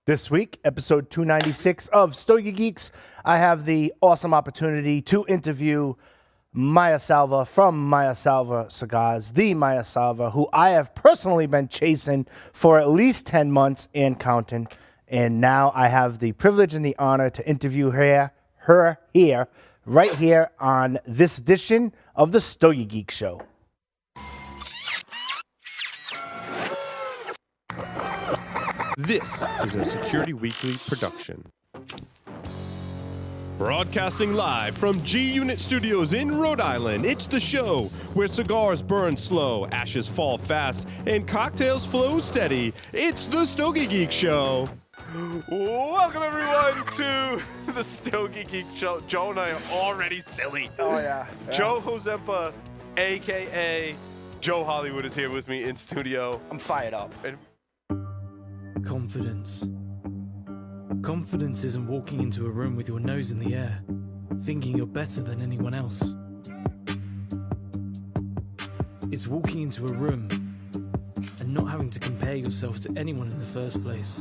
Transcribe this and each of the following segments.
This week, episode 296 of Stogie Geeks, I have the awesome opportunity to interview Maya Selva from Maya Selva Cigars, the Maya Selva, who I have personally been chasing for at least 10 months and counting. And now I have the privilege and the honor to interview her here, right here on this edition of the Stogie Geek Show. This is a Security Weekly production. Broadcasting live from G-Unit Studios in Rhode Island, it's the show where cigars burn slow, ashes fall fast, and cocktails flow steady. It's the Stogie Geek Show. Welcome, everyone, to the Stogie Geek Show. Joe and I are already silly. Oh, yeah. Joe Hozempa, a.k.a. Joe Hollywood, is here with me in studio. I'm fired up. And Confidence. Confidence isn't walking into a room with your nose in the air, thinking you're better than anyone else. It's walking into a room and not having to compare yourself to anyone in the first place.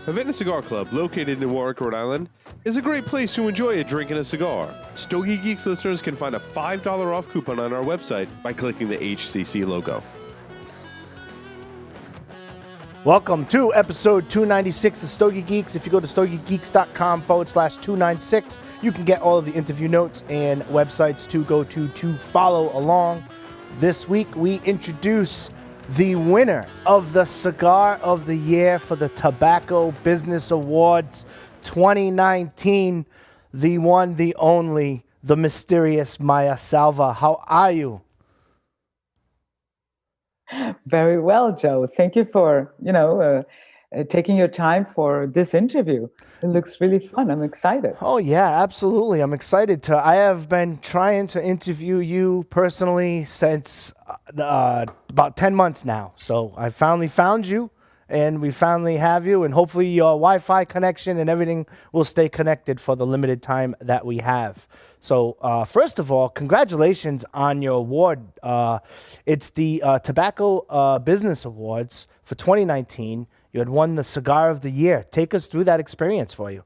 Havana Cigar Club, located in Warwick, Rhode Island, is a great place to enjoy a drink and a cigar. Stogie Geeks listeners can find a $5 off coupon on our website by clicking the HCC logo. Welcome to episode 296 of Stogie Geeks. If you go to stogiegeeks.com/296, you can get all of the interview notes and websites to go to follow along. This week, we introduce the winner of the Cigar of the Year for the Tobacco Business Awards 2019, the one, the only, the mysterious Maya Selva. How are you? Very well, Joe. Thank you for, taking your time for this interview. It looks really fun. I'm excited. Oh, yeah, absolutely. I'm excited to. I have been trying to interview you personally since about 10 months now. So I finally found you, and we finally have you, and hopefully your Wi-Fi connection and everything will stay connected for the limited time that we have. So first of all, congratulations on your award. It's the Tobacco Business Awards for 2019. You had won the Cigar of the Year. Take us through that experience for you.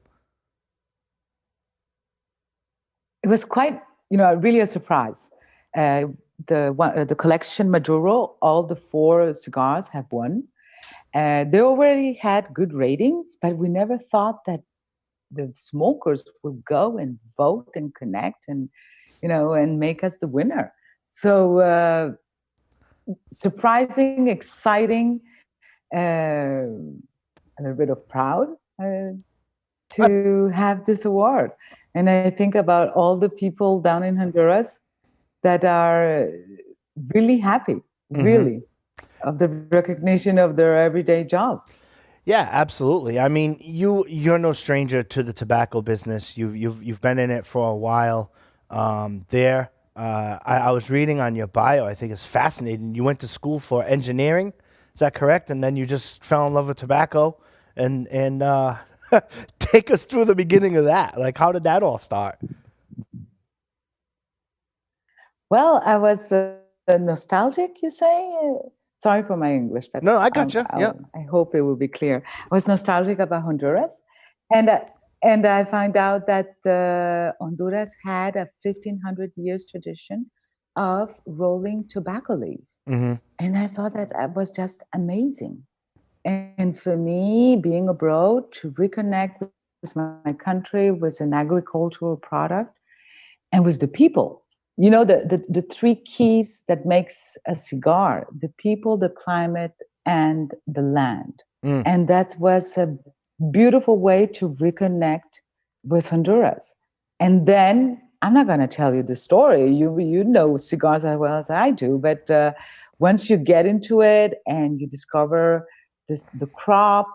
It was quite, really a surprise. The collection Maduro, all the 4 cigars have won. They already had good ratings, but we never thought that the smokers would go and vote and connect and, and make us the winner. So surprising, exciting, a little bit of proud to have this award. And I think about all the people down in Honduras that are really happy, really, of the recognition of their everyday job. Yeah, absolutely. I mean, you're no stranger to the tobacco business. You've been in it for a while. I was reading on your bio. I think it's fascinating. You went to school for engineering. Is that correct? And then you just fell in love with tobacco. And take us through the beginning of that. Like, how did that all start? Well, I was nostalgic, you say? Sorry for my English, but No, I gotcha. Yeah. I hope it will be clear. I was nostalgic about Honduras, and I find out that Honduras had a 1,500 years tradition of rolling tobacco leaf, and I thought that was just amazing. And for me, being abroad, to reconnect with my country, with an agricultural product, and with the people. The 3 keys that makes a cigar: the people, the climate, and the land. And that was a beautiful way to reconnect with Honduras. And then, I'm not going to tell you the story. You know cigars as well as I do. But once you get into it and you discover the crop,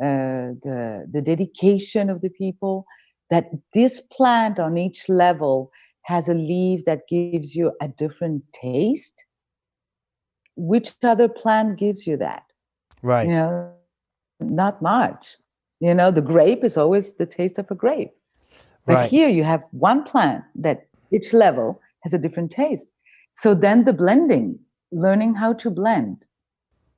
the dedication of the people, that this plant on each level has a leaf that gives you a different taste. Which other plant gives you that? Right. not much. The grape is always the taste of a grape. But Right. here you have one plant that each level has a different taste. So then the blending, learning how to blend,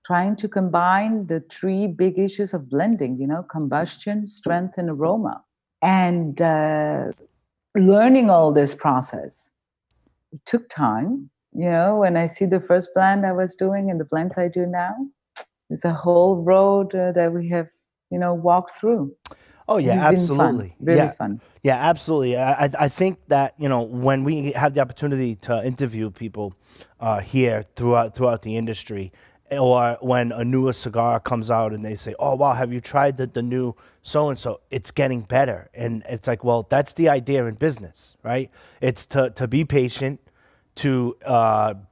trying to combine the three big issues of blending, combustion, strength, and aroma. And learning all this process, it took time. When I see the first blend I was doing and the blends I do now, it's a whole road that we have, walked through. Oh yeah, It's been absolutely. fun, really Yeah, fun. yeah, absolutely. I think that when we have the opportunity to interview people here throughout the industry, or when a newer cigar comes out and they say, "Oh wow, have you tried the new so and so? It's getting better," and it's like, well, that's the idea in business, right? It's to be patient, to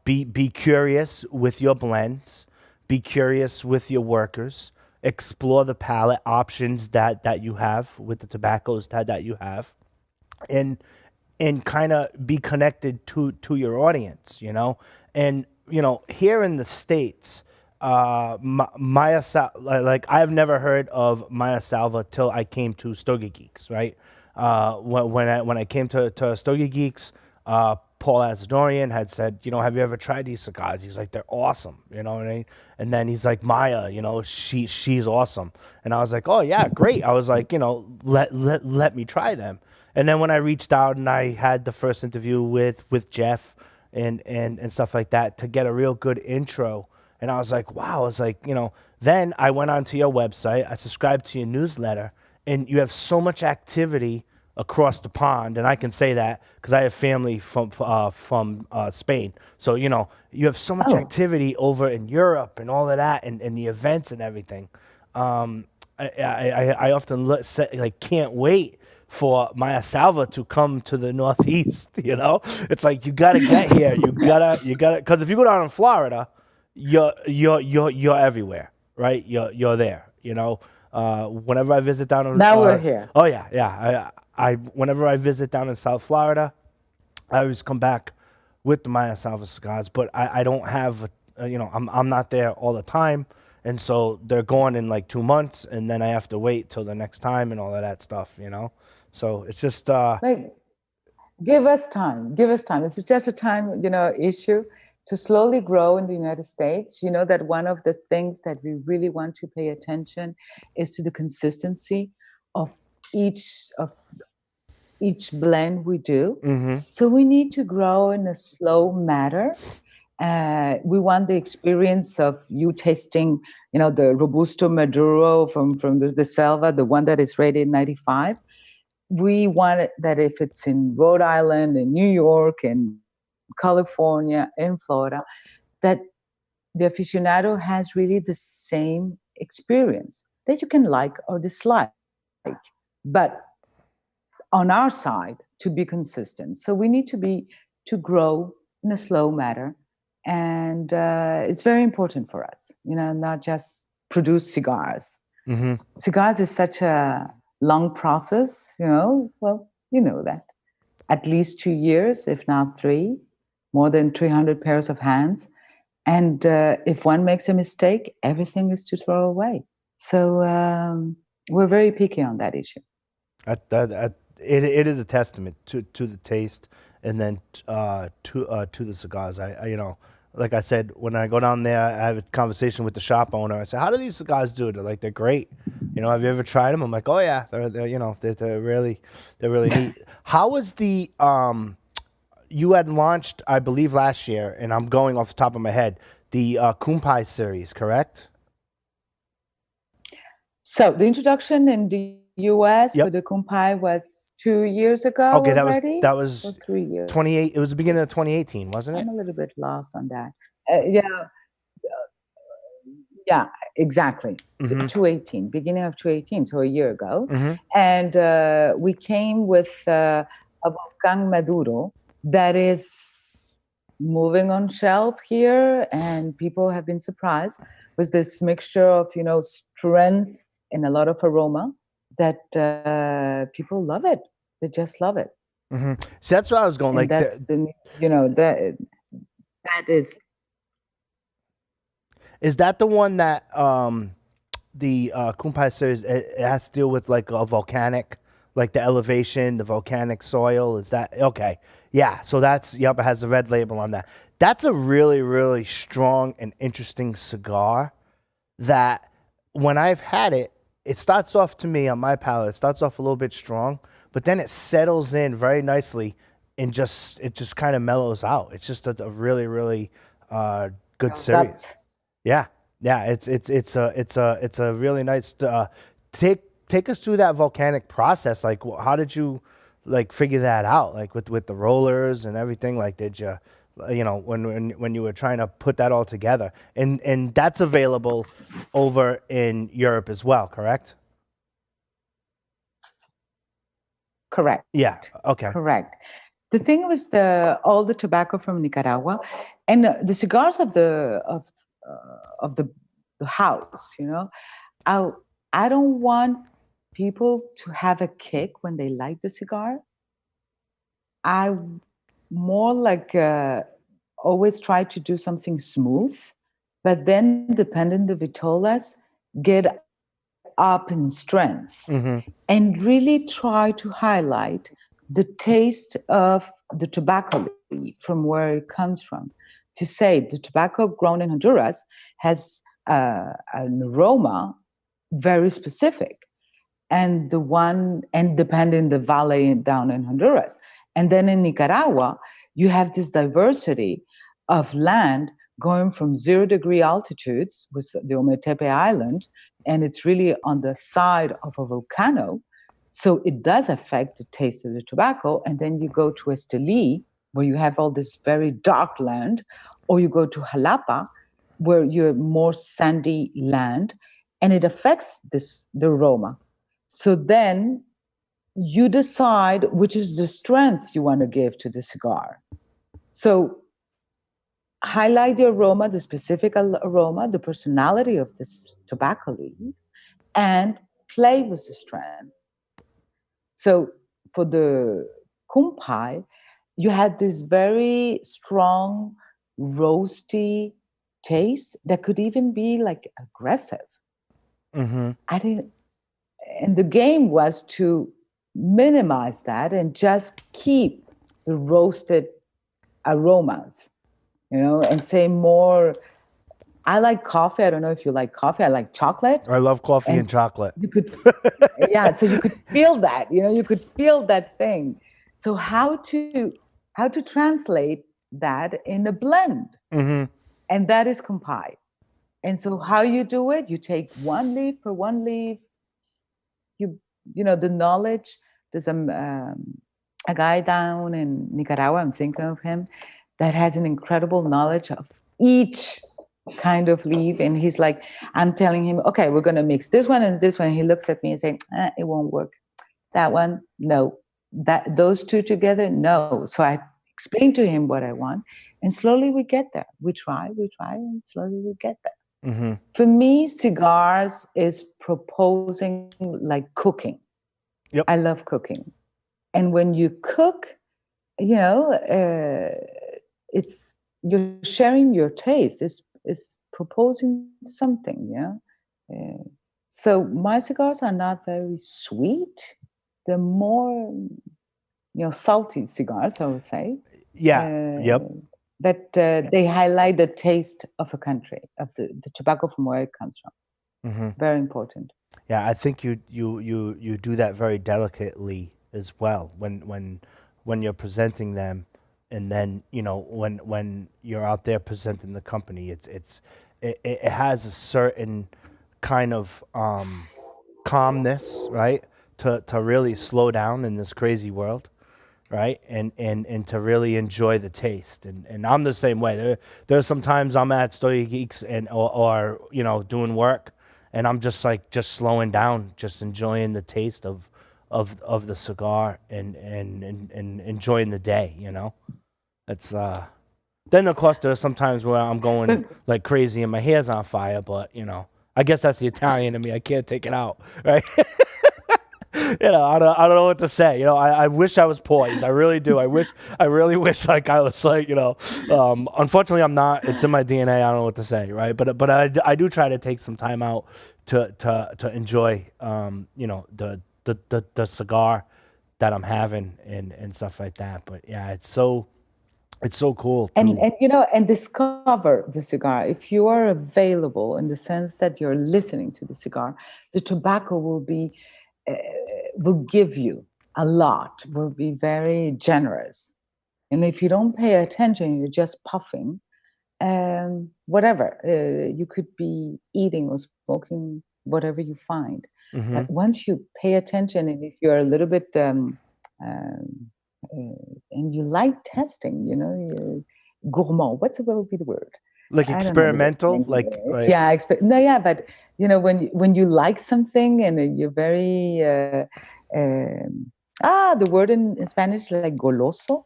be curious with your blends, be curious with your workers, explore the palette options that you have with the tobaccos that you have, and kind of be connected to your audience, and here in the States, Maya like I've never heard of Maya Selva till I came to Stogie Geeks, right? When I came to Stogie Geeks, Paul Asadorian had said, have you ever tried these cigars? He's like, they're awesome, you know what I mean? And then he's like, Maya, she's awesome. And I was like, oh yeah, great. I was like, let me try them. And then when I reached out and I had the first interview with Jeff and stuff like that to get a real good intro, and I was like, wow, it's like, then I went onto your website, I subscribed to your newsletter, and you have so much activity across the pond, and I can say that because I have family from Spain. So you have so much activity over in Europe and all of that, and the events and everything. I often say, can't wait for Maya Selva to come to the Northeast. It's like you gotta get here. You gotta because if you go down in Florida, you're everywhere, right? You're there. Whenever I visit down in Now we're here. Oh yeah. I whenever I visit down in South Florida, I always come back with the Maya Selva cigars, but I don't have, I'm not there all the time, and so they're gone in like 2 months, and then I have to wait till the next time and all of that stuff, So it's just Give us time. Give us time. It's just a time, issue to slowly grow in the United States. That one of the things that we really want to pay attention is to the consistency of each blend we do. Mm-hmm. So we need to grow in a slow manner. We want the experience of you tasting, the Robusto Maduro from the Selva, the one that is rated 95. We want it that if it's in Rhode Island, in New York, in California, in Florida, that the aficionado has really the same experience that you can like or dislike. But on our side, to be consistent. So we need to grow in a slow manner. And it's very important for us, not just produce cigars. Mm-hmm. Cigars is such a long process, well, that. At least 2 years, if not 3, more than 300 pairs of hands. And if one makes a mistake, everything is to throw away. So we're very picky on that issue. It is a testament to the taste, and then to the cigars. I like I said, when I go down there, I have a conversation with the shop owner. I say, "How do these cigars do?" They're like, "They're great." Have you ever tried them? I'm like, "Oh yeah, they're really neat." How was the you had launched, I believe, last year, and I'm going off the top of my head, the Cumpay series, correct? So the introduction in the U.S. Yep. for the Cumpay was 2 years ago. Okay, already? that was Or 3 years. 28. It was the beginning of 2018, wasn't it? I'm a little bit lost on that. Yeah, exactly. Mm-hmm. 2018, beginning of 2018, so a year ago. Mm-hmm. And we came with a Volcan Maduro that is moving on shelf here, and people have been surprised with this mixture of, strength and a lot of aroma that people love it. They just love it. Mm-hmm. So that's what I was going And like. that's that is. Is that the one that the Cumpay series, it has to deal with like a volcanic, like the elevation, the volcanic soil. Is that okay? Yeah. So that's yep. It has the red label on that. That's a really, really strong and interesting cigar. That when I've had it, it starts off to me on my palate. It starts off a little bit strong, but then it settles in very nicely and it just kind of mellows out. It's just a really, really good series. Yeah, yeah. It's a really nice. Take us through that volcanic process. Like, how did you like figure that out? Like with the rollers and everything. Like, did you, when you were trying to put that all together? And that's available over in Europe as well, correct? Correct. Yeah. Okay. Correct. The thing was all the tobacco from Nicaragua, and the cigars of the house. I don't want people to have a kick when they light the cigar. I more like always try to do something smooth, but then depending the vitolas, get up in strength and really try to highlight the taste of the tobacco leaf from where it comes from. To say the tobacco grown in Honduras has an aroma very specific, and depending the valley down in Honduras. And then in Nicaragua, you have this diversity of land going from 0-degree altitudes with the Ometepe Island, and it's really on the side of a volcano. So it does affect the taste of the tobacco. And then you go to Esteli, where you have all this very dark land, or you go to Jalapa, where you have more sandy land, and it affects the aroma. So then you decide which is the strength you want to give to the cigar. So highlight the aroma, the specific aroma, the personality of this tobacco leaf, and play with the strength. So for the Cumpay, you had this very strong, roasty taste that could even be like aggressive. And the game was to minimize that and just keep the roasted aromas, and say more. I like coffee. I don't know if you like coffee. I like chocolate. I love coffee and chocolate. You could, so you could feel that, you could feel that thing. So how to translate that in a blend? And that is Cumpay. And so how you do it, you take one leaf for one leaf. The knowledge. There's a guy down in Nicaragua, I'm thinking of him, that has an incredible knowledge of each kind of leaf. And he's like, I'm telling him, okay, we're going to mix this one and this one. And he looks at me and saying, it won't work. That one, no. Those two together, no. So I explain to him what I want. And slowly we get there. We try, and slowly we get there. For me, cigars is proposing like cooking. Yep. I love cooking. And when you cook, it's you're sharing your taste. It's proposing something, So my cigars are not very sweet. They're more, salty cigars, I would say. Yeah. Yep. But they highlight the taste of a country, of the tobacco from where it comes from. Very important. Yeah, I think you do that very delicately as well when you're presenting them, and then when you're out there presenting the company, it has a certain kind of calmness, right? To really slow down in this crazy world. Right, and to really enjoy the taste, and I'm the same way. There's sometimes I'm at Stogie Geeks or doing work, and I'm just slowing down, just enjoying the taste of the cigar and enjoying the day. It's then of course there's sometimes where I'm going like crazy and my hair's on fire, but I guess that's the Italian in me. I can't take it out, right? I don't know what to say. I wish I was poised. I really do. I really wish like I was like, unfortunately I'm not. It's in my DNA. I don't know what to say, right? But I do try to take some time out to enjoy, the cigar that I'm having and stuff like that. But yeah, it's so cool. And discover the cigar. If you are available in the sense that you're listening to the cigar, the tobacco will give you a lot, will be very generous. And if you don't pay attention, you're just puffing, whatever. You could be eating or smoking whatever you find. But once you pay attention, and if you're a little bit and you like testing, you're gourmand. What would be the word? Like I don't know the word in experimental, English. like Yeah, no, yeah, but when you like something and you're very the word in Spanish like goloso,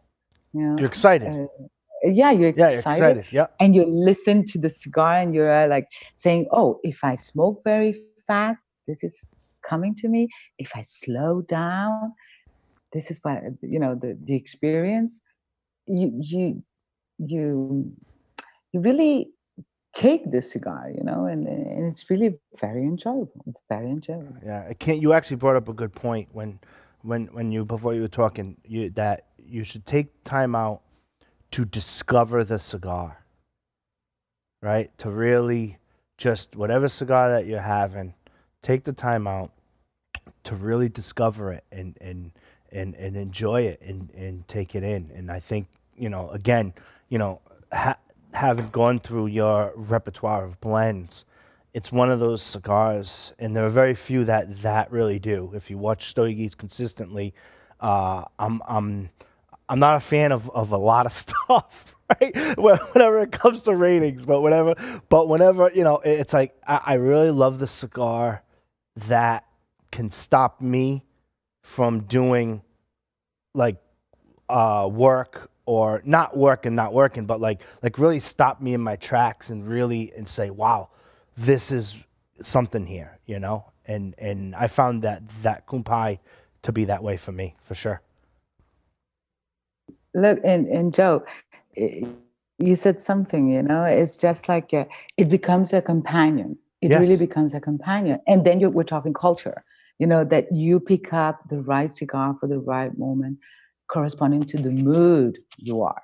you're excited. yeah, you're Yeah, you're excited, excited. Yeah. and you listen to the cigar, and you're like saying, "Oh, if I smoke very fast, this is coming to me. If I slow down, this is what the experience." You you you you really take the cigar, and it's really very enjoyable. It's very enjoyable. Yeah, I can't. You actually brought up a good point when you before you were talking that you should take time out to discover the cigar, right? To really just whatever cigar that you're having, take the time out to really discover it and enjoy it and take it in. And I think again, having gone through your repertoire of blends, it's one of those cigars, and there are very few that really do. If you watch Stogie Geeks consistently, I'm not a fan of a lot of stuff, right? Whenever it comes to ratings, but whenever it's like I really love the cigar that can stop me from doing like work or not working, but like really stop me in my tracks and say, wow, this is something here, and I found that Cumpay to be that way for me, for sure. Look, and Joe, eh, you said something, it's just like it becomes a companion. It really Yes. becomes a companion. And then we're talking culture, that you pick up the right cigar for the right moment, corresponding to the mood you are.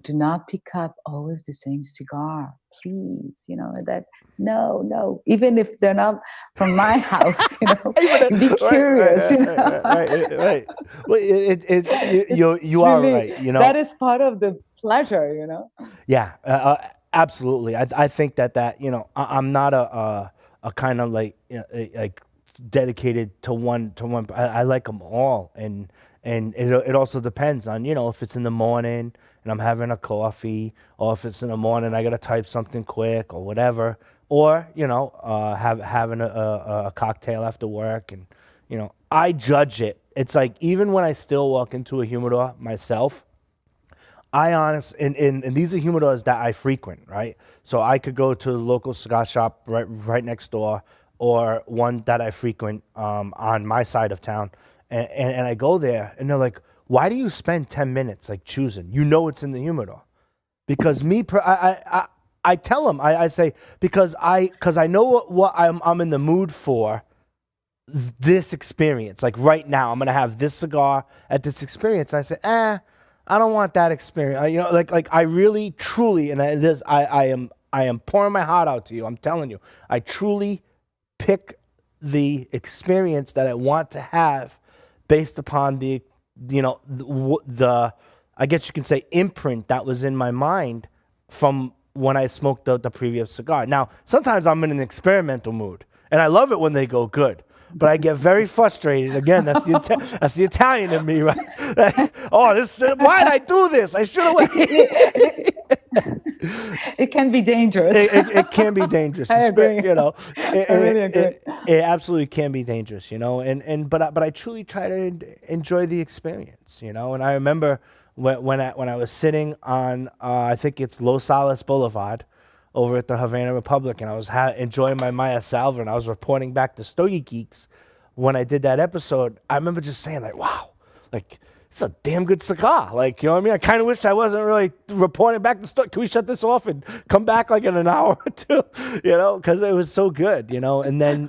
Do not pick up always the same cigar, please. That no, even if they're not from my house, be curious. Right. Well, you are Really, right. that is part of the pleasure. Yeah, absolutely. I think that I'm not a kind of like like dedicated to one. I like them all, and it also depends on if it's in the morning and I'm having a coffee, or if it's in the morning I gotta type something quick or whatever, or having a cocktail after work, and I judge it. It's like even when I still walk into a humidor myself, and these are humidors that I frequent, right? So I could go to the local cigar shop right next door, or one that I frequent on my side of town, and I go there, and they're like, "Why do you spend 10 minutes like choosing? It's in the humidor." Because I tell them, I say because I know what I'm in the mood for. This experience, like right now, I'm gonna have this cigar at this experience. I say, I don't want that experience. Like I really, truly, and I am pouring my heart out to you. I'm telling you, I truly pick the experience that I want to have based upon the I guess you can say imprint that was in my mind from when I smoked the previous cigar. Now, sometimes I'm in an experimental mood, and I love it when they go good. But I get very frustrated. Again, that's the Italian in me, right? Why did I do this? I should have waited. It can be dangerous. It can be dangerous. I agree. I really agree. It absolutely can be dangerous, but I truly try to enjoy the experience, And I remember when I was sitting on I think it's Los Salas Boulevard over at the Havana Republic, and I was enjoying my Maya Selva, and I was reporting back to Stogie Geeks when I did that episode, I remember just saying like, wow, like it's a damn good cigar. Like, you know what I mean? I kind of wish I wasn't really reporting back to store. Can we shut this off and come back like in an hour or two? You know, because it was so good, you know. And then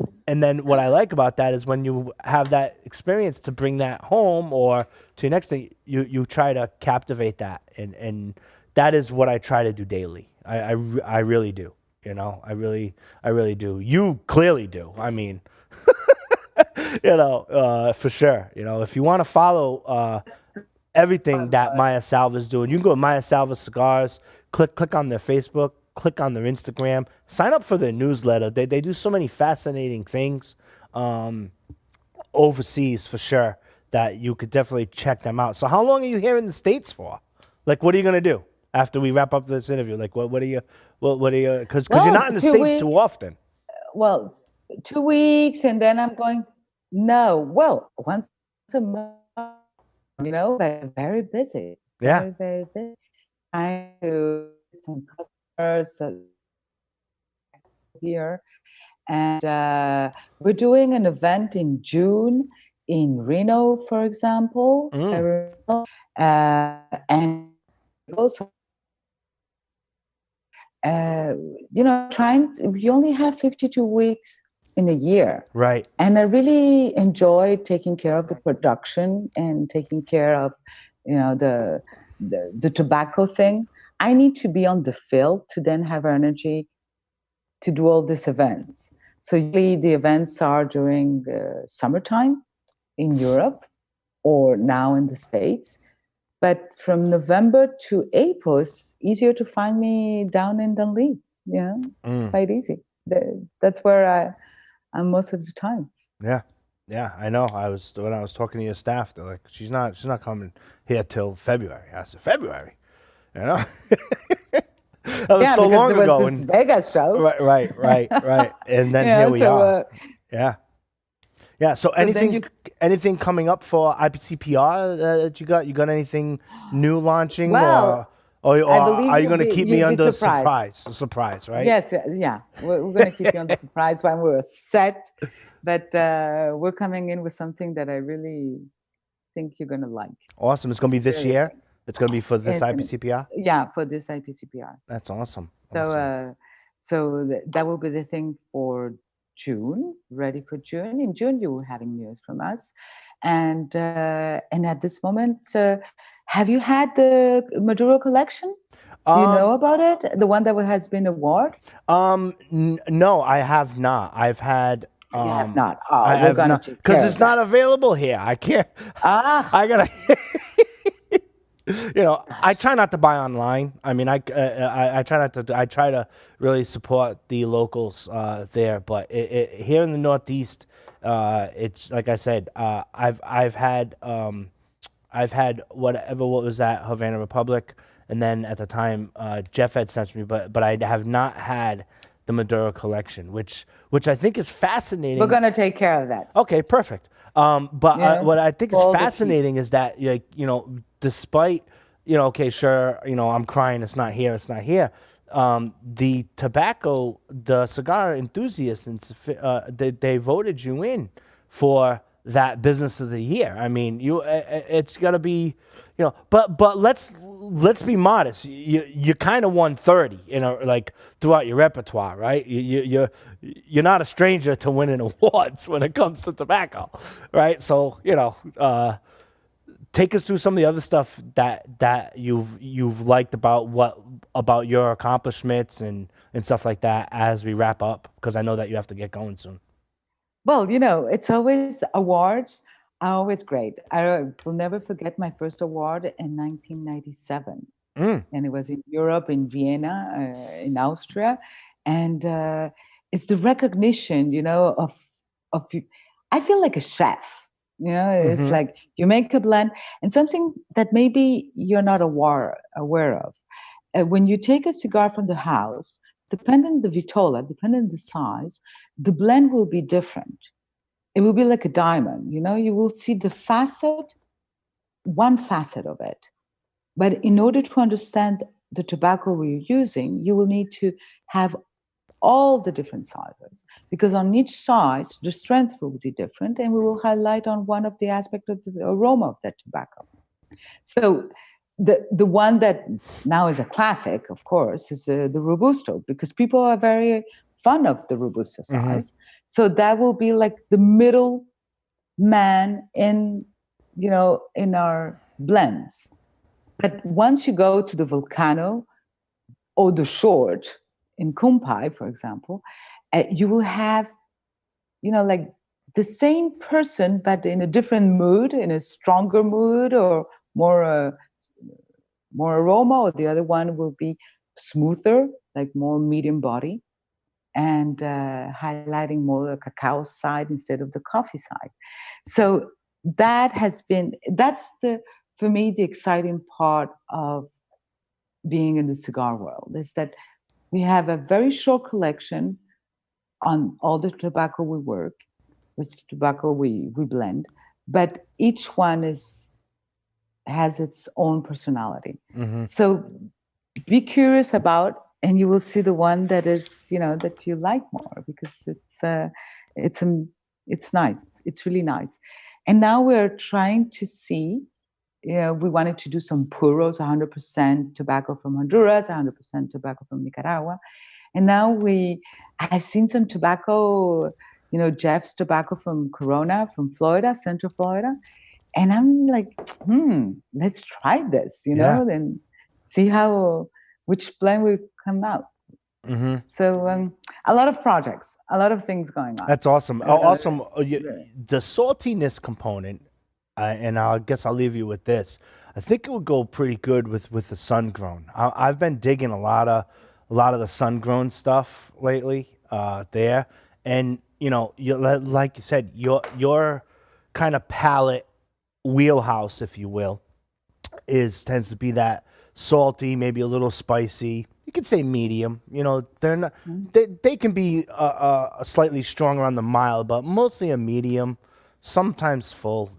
what I like about that is when you have that experience to bring that home or to your next thing, you try to captivate that. And that is what I try to do daily. I really do. You know, I really do. You clearly do. I mean, you know, for sure. You know, if you want to follow everything that Maya Selva is doing, you can go to Maya Selva Cigars, click on their Facebook, click on their Instagram, sign up for their newsletter. They do so many fascinating things overseas for sure that you could definitely check them out. So how long are you here in the States for? Like, what are you going to do after we wrap up this interview? Like, what are you, because you're not in the States too often. Well, 2 weeks, and then I'm going, no, well, once a month, you know, very busy. Yeah. Very busy. I do some customers here, and we're doing an event in June in Reno, for example, and also, you know, we only have 52 weeks in a year. Right. And I really enjoy taking care of the production and taking care of, you know, the tobacco thing. I need to be on the field to then have energy to do all these events. So usually the events are during the summertime in Europe or now in the States. But from November to April, it's easier to find me down in Dunlea. Yeah, it's quite easy. That's where I'm most of the time. Yeah, yeah, I know. When I was talking to your staff, they're like, she's not coming here till February. I said, February, you know. That was so long there ago. Was this Vegas show. Right. And then here we are. Yeah. So anything coming up for IPCPR that you got? You got anything new launching? Well, or are you going to keep me under surprise, right? Yes, yeah. We're going to keep you on the surprise when we're set. But we're coming in with something that I really think you're going to like. Awesome. It's going to be this year? It's going to be for this IPCPR? Yeah, for this IPCPR. That's awesome. So that will be the thing for June, ready for June. In June, you will having news from us. And at this moment, have you had the Maduro collection? Do you know about it? The one that has been awarded? No, I have not. I've had... you have not. Oh, we're going to because it's not available here. I can't. I gotta. You know, I try not to buy online. I mean, I try not to. I try to really support the locals there. But here in the Northeast, it's like I said. I've had what was that Havana Republic, and then at the time Jeff had sent me, but I have not had the Maduro collection, which I think is fascinating. We're going to take care of that. Okay, perfect. But what I think is fascinating is that, like, you know, despite, you know, okay, sure, you know, I'm crying, it's not here. The tobacco, the cigar enthusiasts, they voted you in for that business of the year. I mean, it's got to be, you know, but let's be modest. You kind of won 30, you know, like throughout your repertoire, right? You're not a stranger to winning awards when it comes to tobacco, right? So, you know, take us through some of the other stuff that you've liked about your accomplishments and stuff like that as we wrap up, because I know that you have to get going soon. Well, you know, it's always awards are always great. I will never forget my first award in 1997. And it was in Europe, in Vienna, in Austria. And it's the recognition, you know, of you. I feel like a chef, you know, it's like you make a blend and something that maybe you're not aware of. When you take a cigar from the house, depending the vitola, depending the size, the blend will be different. It will be like a diamond, you know, you will see the one facet of it. But in order to understand the tobacco we're using, you will need to have all the different sizes, because on each size, the strength will be different, and we will highlight on one of the aspects of the aroma of that tobacco. So the one that now is a classic, of course, is the Robusto, because people are very fond of the Robusto size. So that will be like the middle man in, in our blends. But once you go to the Volcano or the Short in Cumpay, for example, you will have, like the same person, but in a different mood, in a stronger mood, or more aroma, or the other one will be smoother, like more medium body, and highlighting more the cacao side instead of the coffee side. So that's for me, the exciting part of being in the cigar world, is that we have a very short collection on all the tobacco we work with, the tobacco we blend, but each one has its own personality. So be curious about, and you will see the one that is, that you like more, because it's nice. It's really nice. And now we're trying to see, we wanted to do some puros, 100% tobacco from Honduras, 100% tobacco from Nicaragua. And now I've seen some tobacco, Jeff's tobacco from Corona, from Florida, Central Florida. And I'm like, let's try this, and see which blend will come out. So a lot of projects, a lot of things going on. That's awesome. The saltiness component, and I guess I'll leave you with this. I think it would go pretty good with the sun grown. I've been digging a lot of the sun grown stuff lately there, and like you said, your kind of palate wheelhouse, if you will, tends to be that salty, maybe a little spicy. You could say medium. They're not. They can be a slightly stronger on the mild, but mostly a medium, sometimes full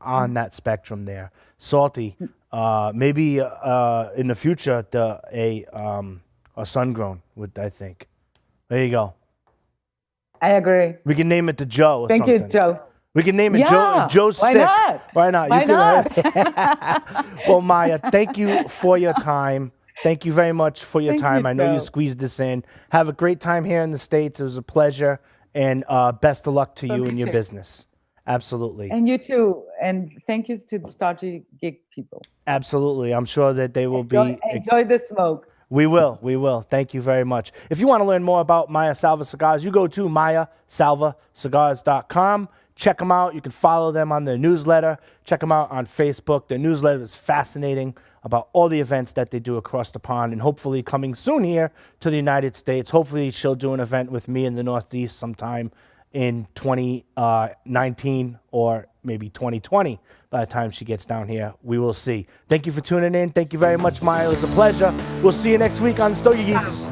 on that spectrum there. Salty. Maybe in the future a sun grown would, I think. There you go. I agree. We can name it the Joe. Or Thank something. you, Joe. We can name it Joe Stick. Why not? Why not? Well, Maya, thank you for your time. Thank you very much for your time. I know you squeezed this in. Have a great time here in the States. It was a pleasure, and best of luck to you and your business. Absolutely. And you too. And thank you to the Stogie Geek people. Absolutely. I'm sure that they will enjoy the smoke. We will. Thank you very much. If you want to learn more about Maya Selva Cigars, you go to mayaselvacigars.com. Check them out. You can follow them on their newsletter. Check them out on Facebook. Their newsletter is fascinating about all the events that they do across the pond, and hopefully coming soon here to the United States. Hopefully she'll do an event with me in the Northeast sometime in 2019 or maybe 2020 by the time she gets down here. We will see. Thank you for tuning in. Thank you very much, Maya. It was a pleasure. We'll see you next week on Stogie Geeks.